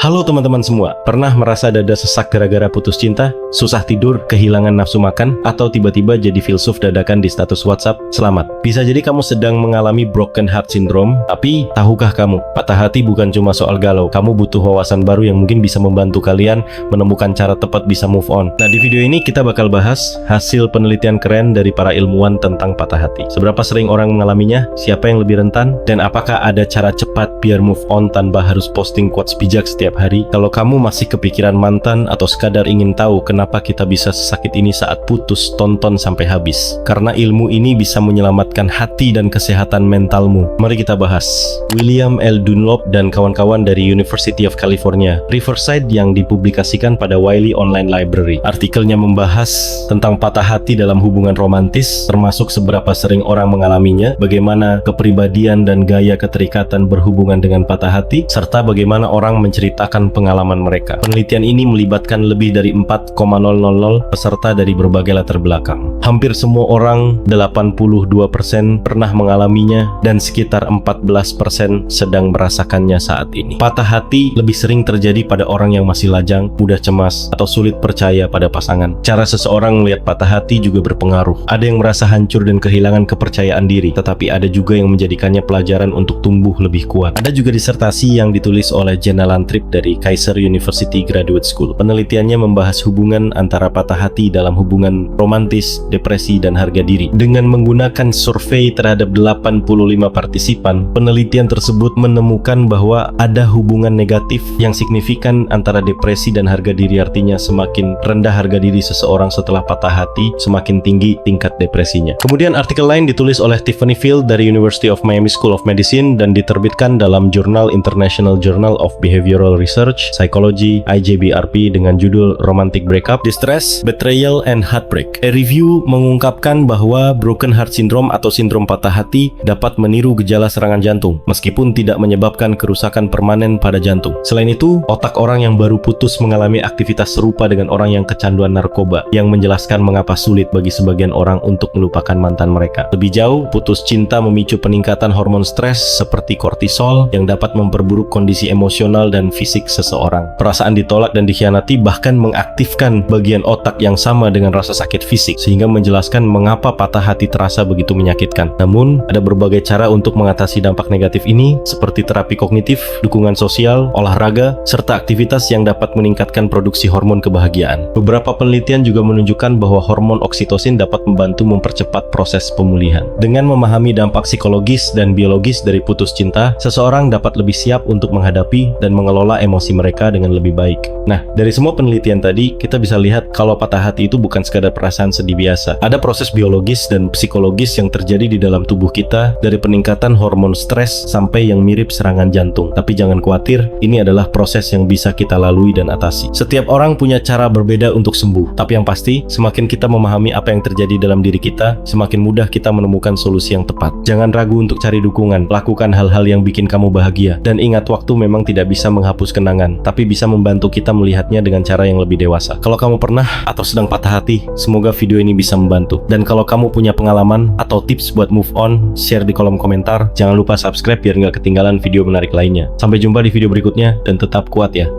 Halo teman-teman semua, pernah merasa dada sesak gara-gara putus cinta, susah tidur, kehilangan nafsu makan, atau tiba-tiba jadi filsuf dadakan di status WhatsApp? Selamat. Bisa jadi kamu sedang mengalami broken heart syndrome, tapi tahukah kamu, patah hati bukan cuma soal galau. Kamu butuh wawasan baru yang mungkin bisa membantu kalian menemukan cara tepat bisa move on. Nah, di video ini kita bakal bahas hasil penelitian keren dari para ilmuwan tentang patah hati. Seberapa sering orang mengalaminya, siapa yang lebih rentan, dan apakah ada cara cepat biar move on tanpa harus posting quotes bijak setiap hari. Kalau kamu masih kepikiran mantan atau sekadar ingin tahu kenapa kita bisa sesakit ini saat putus, tonton sampai habis. Karena ilmu ini bisa menyelamatkan hati dan kesehatan mentalmu. Mari kita bahas. William L. Dunlop dan kawan-kawan dari University of California, Riverside yang dipublikasikan pada Wiley Online Library. Artikelnya membahas tentang patah hati dalam hubungan romantis, termasuk seberapa sering orang mengalaminya, bagaimana kepribadian dan gaya keterikatan berhubungan dengan patah hati, serta bagaimana orang menceritakan pengalaman mereka. Penelitian ini melibatkan lebih dari 4,000 peserta dari berbagai latar belakang. Hampir semua orang, 82%, pernah mengalaminya dan sekitar 14% sedang merasakannya saat ini. Patah hati lebih sering terjadi pada orang yang masih lajang, mudah cemas, atau sulit percaya pada pasangan. Cara seseorang melihat patah hati juga berpengaruh. Ada yang merasa hancur dan kehilangan kepercayaan diri, tetapi ada juga yang menjadikannya pelajaran untuk tumbuh lebih kuat. Ada juga disertasi yang ditulis oleh Jenna Lantrip dari Kaiser University Graduate School. Penelitiannya membahas hubungan antara patah hati dalam hubungan romantis, depresi, dan harga diri. Dengan menggunakan survei terhadap 85 partisipan, penelitian tersebut menemukan bahwa ada hubungan negatif yang signifikan antara depresi dan harga diri. Artinya semakin rendah harga diri seseorang setelah patah hati, semakin tinggi tingkat depresinya. Kemudian artikel lain ditulis oleh Tiffany Field dari University of Miami School of Medicine dan diterbitkan dalam jurnal International Journal of Behavioral Research, Psychology, IJBRP dengan judul Romantic Breakup, Distress, Betrayal, and Heartbreak. A review mengungkapkan bahwa broken heart syndrome atau sindrom patah hati dapat meniru gejala serangan jantung, meskipun tidak menyebabkan kerusakan permanen pada jantung. Selain itu, otak orang yang baru putus mengalami aktivitas serupa dengan orang yang kecanduan narkoba, yang menjelaskan mengapa sulit bagi sebagian orang untuk melupakan mantan mereka. Lebih jauh, putus cinta memicu peningkatan hormon stres seperti kortisol yang dapat memperburuk kondisi emosional dan fisik seseorang. Perasaan ditolak dan dikhianati bahkan mengaktifkan bagian otak yang sama dengan rasa sakit fisik, sehingga menjelaskan mengapa patah hati terasa begitu menyakitkan. Namun, ada berbagai cara untuk mengatasi dampak negatif ini, seperti terapi kognitif, dukungan sosial, olahraga, serta aktivitas yang dapat meningkatkan produksi hormon kebahagiaan. Beberapa penelitian juga menunjukkan bahwa hormon oksitosin dapat membantu mempercepat proses pemulihan. Dengan memahami dampak psikologis dan biologis dari putus cinta, seseorang dapat lebih siap untuk menghadapi dan mengelola emosi mereka dengan lebih baik. Nah, dari semua penelitian tadi, kita bisa lihat kalau patah hati itu bukan sekadar perasaan sedih biasa. Ada proses biologis dan psikologis yang terjadi di dalam tubuh kita, dari peningkatan hormon stres sampai yang mirip serangan jantung. Tapi jangan khawatir, ini adalah proses yang bisa kita lalui dan atasi. Setiap orang punya cara berbeda untuk sembuh, tapi yang pasti, semakin kita memahami apa yang terjadi dalam diri kita, semakin mudah kita menemukan solusi yang tepat. Jangan ragu untuk cari dukungan, lakukan hal-hal yang bikin kamu bahagia, dan ingat, waktu memang tidak bisa menghapus kenangan, tapi bisa membantu kita melihatnya dengan cara yang lebih dewasa. Kalau kamu pernah atau sedang patah hati, semoga video ini bisa membantu. Dan kalau kamu punya pengalaman atau tips buat move on, share di kolom komentar. Jangan lupa subscribe biar nggak ketinggalan video menarik lainnya. Sampai jumpa di video berikutnya, dan tetap kuat ya.